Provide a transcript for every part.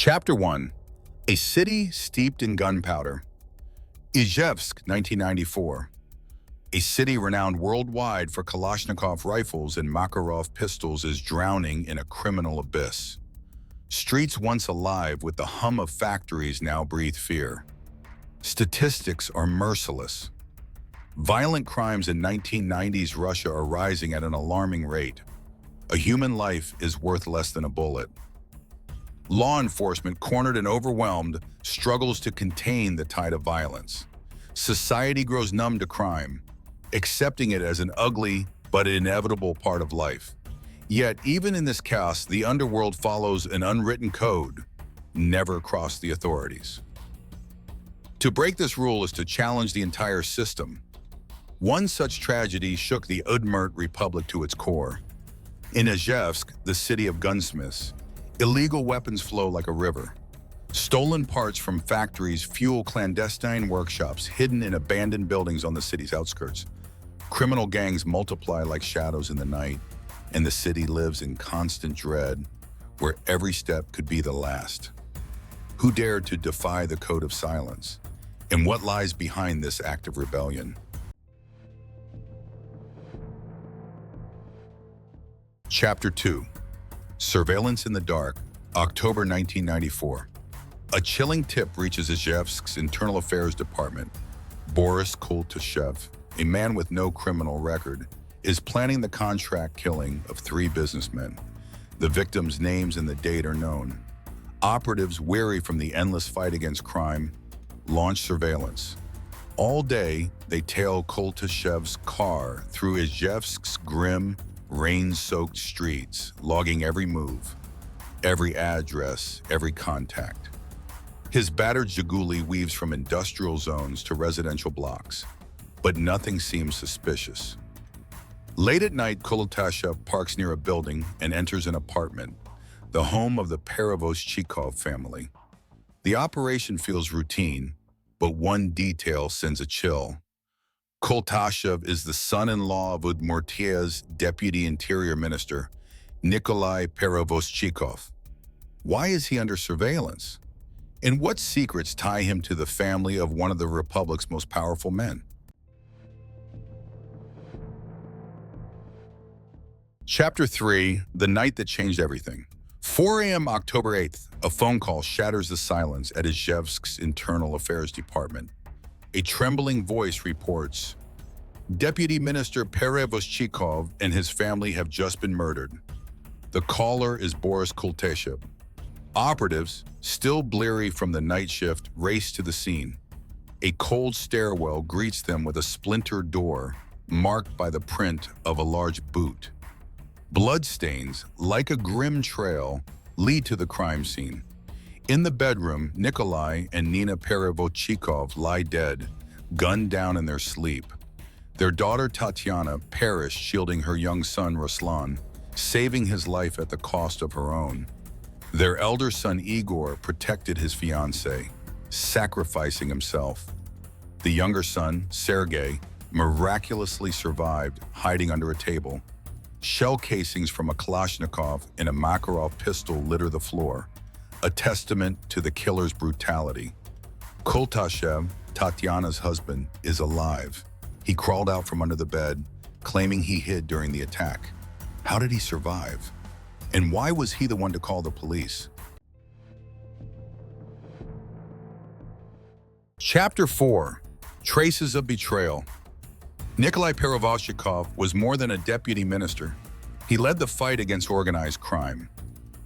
Chapter 1. A City Steeped in Gunpowder. Izhevsk, 1994. A city renowned worldwide for Kalashnikov rifles and Makarov pistols is drowning in a criminal abyss. Streets once alive with the hum of factories now breathe fear. Statistics are merciless. Violent crimes in 1990s Russia are rising at an alarming rate. A human life is worth less than a bullet. Law enforcement, cornered and overwhelmed, struggles to contain the tide of violence. Society grows numb to crime, accepting it as an ugly but inevitable part of life. Yet, even in this chaos, the underworld follows an unwritten code: never cross the authorities. To break this rule is to challenge the entire system. One such tragedy shook the Udmurt Republic to its core. In Izhevsk, the city of gunsmiths, illegal weapons flow like a river. Stolen parts from factories fuel clandestine workshops hidden in abandoned buildings on the city's outskirts. Criminal gangs multiply like shadows in the night, and the city lives in constant dread, where every step could be the last. Who dared to defy the code of silence? And what lies behind this act of rebellion? Chapter 2. Surveillance in the Dark, October 1994. A chilling tip reaches Izhevsk's Internal Affairs Department. Boris Kultashev, a man with no criminal record, is planning the contract killing of 3 businessmen. The victims' names and the date are known. Operatives, weary from the endless fight against crime, launch surveillance. All day, they tail Kultashev's car through Izhevsk's grim, rain-soaked streets, logging every move, every address, every contact. His battered Zhiguli weaves from industrial zones to residential blocks, but nothing seems suspicious. Late at night, Kultashev parks near a building and enters an apartment, the home of the Perevoschikov family. The operation feels routine, but one detail sends a chill. Kultashev is the son-in-law of Udmurtia's Deputy Interior Minister, Nikolai Perevoschikov. Why is he under surveillance? And what secrets tie him to the family of one of the Republic's most powerful men? Chapter 3. The Night That Changed Everything. 4 a.m. October 8th, a phone call shatters the silence at Izhevsk's Internal Affairs Department. A trembling voice reports, Deputy Minister Perevoschikov and his family have just been murdered. The caller is Boris Kultashev. Operatives, still bleary from the night shift, race to the scene. A cold stairwell greets them with a splintered door marked by the print of a large boot. Bloodstains, like a grim trail, lead to the crime scene. In the bedroom, Nikolai and Nina Perevoschikov lie dead, gunned down in their sleep. Their daughter Tatiana perished shielding her young son Ruslan, saving his life at the cost of her own. Their elder son Igor protected his fiancée, sacrificing himself. The younger son, Sergei, miraculously survived, hiding under a table. Shell casings from a Kalashnikov and a Makarov pistol litter the floor, a testament to the killer's brutality. Kultashev, Tatiana's husband, is alive. He crawled out from under the bed, claiming he hid during the attack. How did he survive? And why was he the one to call the police? Chapter 4. Traces of Betrayal. Nikolai Perevoschikov was more than a deputy minister. He led the fight against organized crime.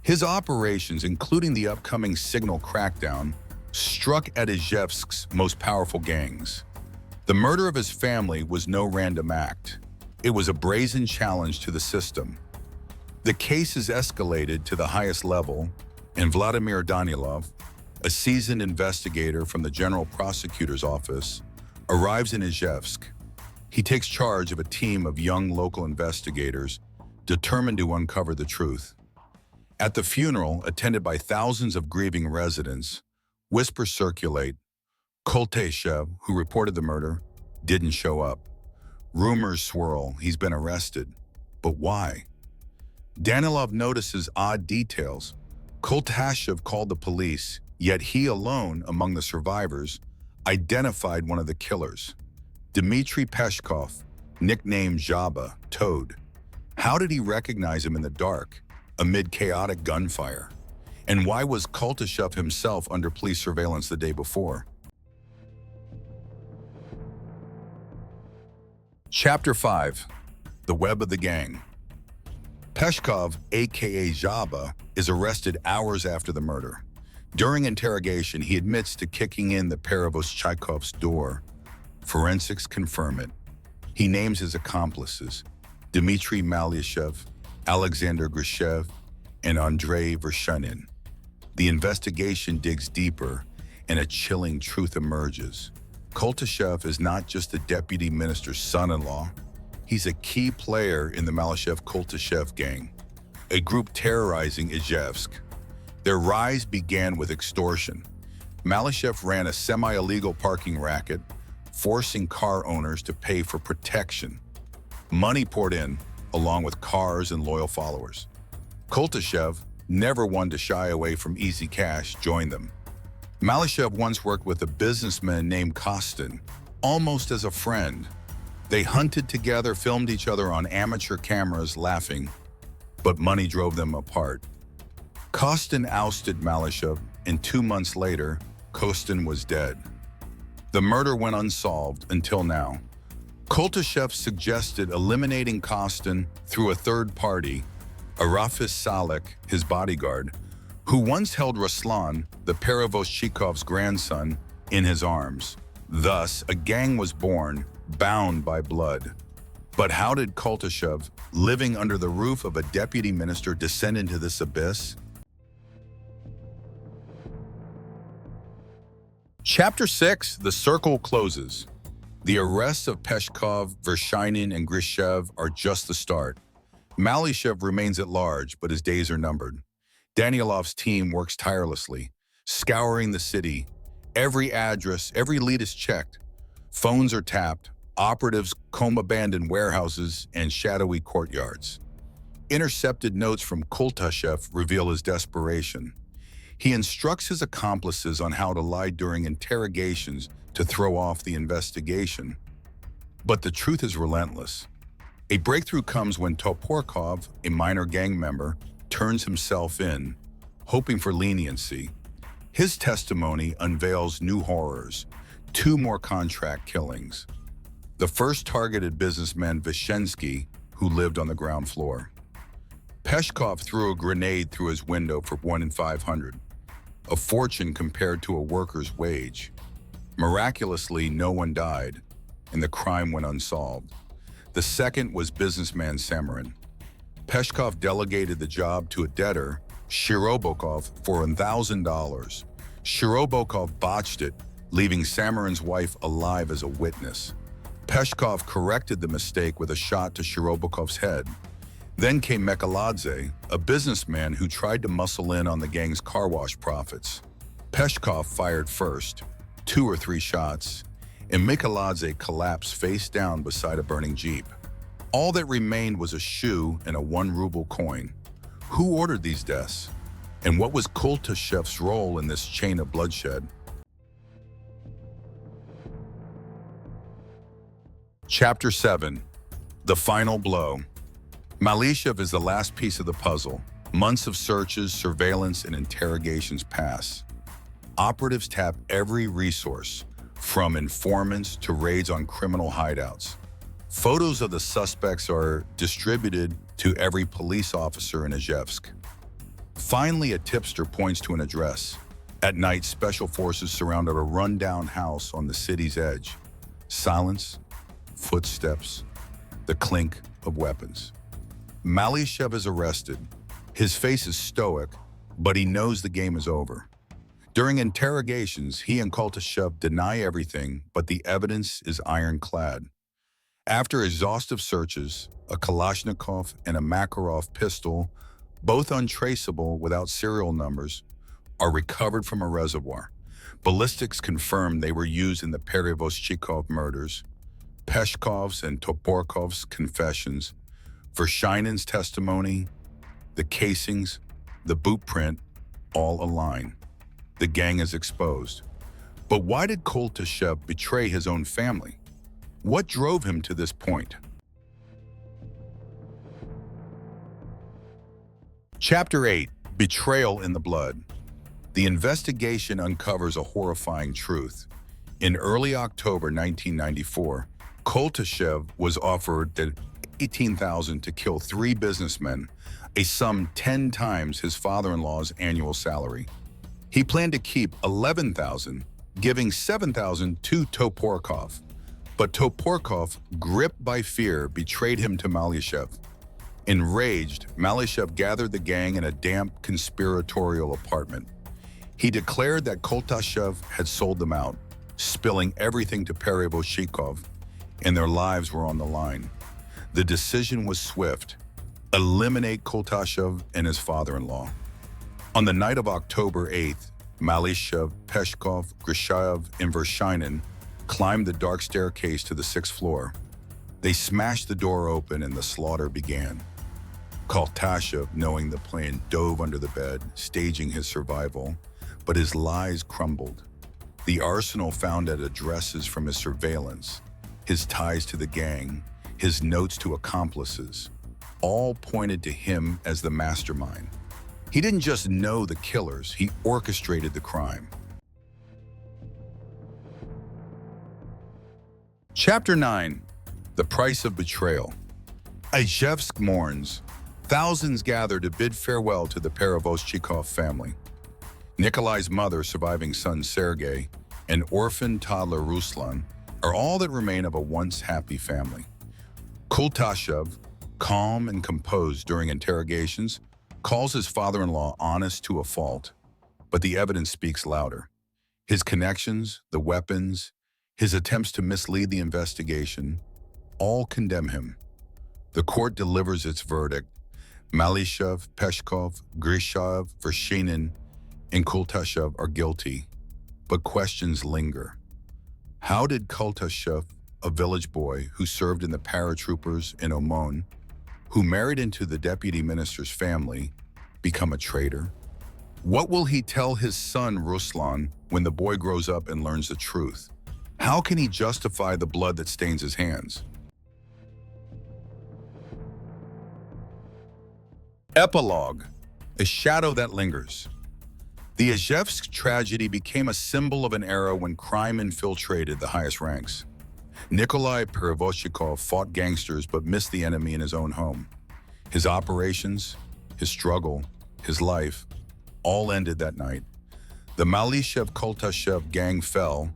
His operations, including the upcoming Signal crackdown, struck at Izhevsk's most powerful gangs. The murder of his family was no random act. It was a brazen challenge to the system. The case is escalated to the highest level, and Vladimir Danilov, a seasoned investigator from the General Prosecutor's Office, arrives in Izhevsk. He takes charge of a team of young local investigators determined to uncover the truth. At the funeral, attended by thousands of grieving residents, whispers circulate. Kultashev, who reported the murder, didn't show up. Rumors swirl he's been arrested. But why? Danilov notices odd details. Koltashev called the police, yet he alone, among the survivors, identified one of the killers, Dmitry Peshkov, nicknamed Jabba, Toad. How did he recognize him in the dark, amid chaotic gunfire? And why was Koltashev himself under police surveillance the day before? Chapter 5. The Web of the Gang. Peshkov, aka Jabba, is arrested hours after the murder. During interrogation, he admits to kicking in the pair of Izhevsk's door. Forensics confirm it. He names his accomplices, Dmitry Malyshev, Alexander Grishev, and Andrei Vershinin. The investigation digs deeper, and a chilling truth emerges. Koltashev is not just the deputy minister's son-in-law. He's a key player in the Malyshev-Koltashev gang, a group terrorizing Izhevsk. Their rise began with extortion. Malyshev ran a semi-illegal parking racket, forcing car owners to pay for protection. Money poured in, along with cars and loyal followers. Koltashev, never one to shy away from easy cash, joined them. Malyshev once worked with a businessman named Kostin, almost as a friend. They hunted together, filmed each other on amateur cameras, laughing, but money drove them apart. Kostin ousted Malyshev, and 2 months later, Kostin was dead. The murder went unsolved until now. Koltashev suggested eliminating Kostin through a third party, Arafis Salek, his bodyguard, who once held Ruslan, the Perevoshchikov's grandson, in his arms. Thus, a gang was born, bound by blood. But how did Koltashev, living under the roof of a deputy minister, descend into this abyss? Chapter 6. The Circle Closes. The arrests of Peshkov, Vershinin, and Grishev are just the start. Malyshev remains at large, but his days are numbered. Danielov's team works tirelessly, scouring the city. Every address, every lead is checked. Phones are tapped. Operatives comb abandoned warehouses and shadowy courtyards. Intercepted notes from Koltashev reveal his desperation. He instructs his accomplices on how to lie during interrogations to throw off the investigation. But the truth is relentless. A breakthrough comes when Toporkov, a minor gang member, turns himself in, hoping for leniency. His testimony unveils new horrors, 2 more contract killings. The first targeted businessman Vishensky, who lived on the ground floor. Peshkov threw a grenade through his window for 1 in 500, a fortune compared to a worker's wage. Miraculously, no one died, and the crime went unsolved. The second was businessman Samarin. Peshkov delegated the job to a debtor, Shirobokov, for $1,000. Shirobokov botched it, leaving Samarin's wife alive as a witness. Peshkov corrected the mistake with a shot to Shirobokov's head. Then came Mekaladze, a businessman who tried to muscle in on the gang's car wash profits. Peshkov fired first, 2 or 3 shots, and Mekaladze collapsed face down beside a burning jeep. All that remained was a shoe and a 1 ruble coin. Who ordered these deaths? And what was Koltashev's role in this chain of bloodshed? Chapter 7. The Final Blow. Malyshev is the last piece of the puzzle. Months of searches, surveillance, and interrogations pass. Operatives tap every resource, from informants to raids on criminal hideouts. Photos of the suspects are distributed to every police officer in Izhevsk. Finally, a tipster points to an address. At night, special forces surrounded a rundown house on the city's edge. Silence, footsteps, the clink of weapons. Malyshev is arrested. His face is stoic, but he knows the game is over. During interrogations, he and Koltashev deny everything, but the evidence is ironclad. After exhaustive searches, a Kalashnikov and a Makarov pistol, both untraceable without serial numbers, are recovered from a reservoir. Ballistics confirm they were used in the Perevoshchikov murders. Peshkov's and Toporkov's confessions, Vershinin's testimony, the casings, the boot print, all align. The gang is exposed. But why did Kultashev betray his own family? What drove him to this point? Chapter 8: Betrayal in the Blood. The investigation uncovers a horrifying truth. In early October 1994, Kultashev was offered $18,000 to kill 3 businessmen, a sum 10 times his father-in-law's annual salary. He planned to keep $11,000, giving $7,000 to Toporkov. But Toporkov, gripped by fear, betrayed him to Malyshev. Enraged, Malyshev gathered the gang in a damp, conspiratorial apartment. He declared that Kultashev had sold them out, spilling everything to Perevozchikov, and their lives were on the line. The decision was swift: eliminate Kultashev and his father-in-law. On the night of October 8th, Malyshev, Peshkov, Grishayev, and Vershinin climbed the dark staircase to the 6th floor. They smashed the door open and the slaughter began. Kultashev, knowing the plan, dove under the bed, staging his survival, but his lies crumbled. The arsenal found at addresses from his surveillance, his ties to the gang, his notes to accomplices, all pointed to him as the mastermind. He didn't just know the killers, he orchestrated the crime. Chapter 9: The Price of Betrayal. Izhevsk mourns. Thousands gather to bid farewell to the Perevozchikov family. Nikolai's mother, surviving son Sergei, and orphan toddler Ruslan are all that remain of a once happy family. Kultashev, calm and composed during interrogations, calls his father-in-law honest to a fault, but the evidence speaks louder. His connections, the weapons, his attempts to mislead the investigation, all condemn him. The court delivers its verdict. Malyshev, Peshkov, Grishayev, Vershinin, and Kultashev are guilty, but questions linger. How did Kultashev, a village boy who served in the paratroopers in Oman, who married into the deputy minister's family, become a traitor? What will he tell his son Ruslan when the boy grows up and learns the truth? How can he justify the blood that stains his hands? Epilogue: A shadow that lingers. The Izhevsk tragedy became a symbol of an era when crime infiltrated the highest ranks. Nikolai Perevozchikov fought gangsters but missed the enemy in his own home. His operations, his struggle, his life, all ended that night. The Malyshev-Kultashev gang fell,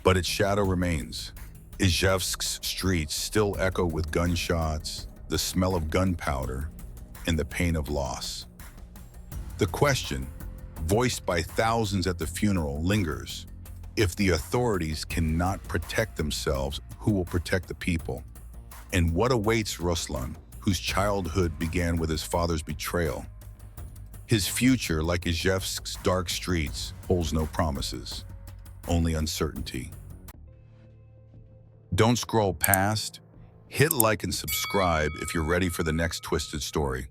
but its shadow remains. Izhevsk's streets still echo with gunshots, the smell of gunpowder, and the pain of loss. The question, voiced by thousands at the funeral, lingers. If the authorities cannot protect themselves, who will protect the people? And what awaits Ruslan, whose childhood began with his father's betrayal? His future, like Izhevsk's dark streets, holds no promises, only uncertainty. Don't scroll past. Hit like and subscribe if you're ready for the next twisted story.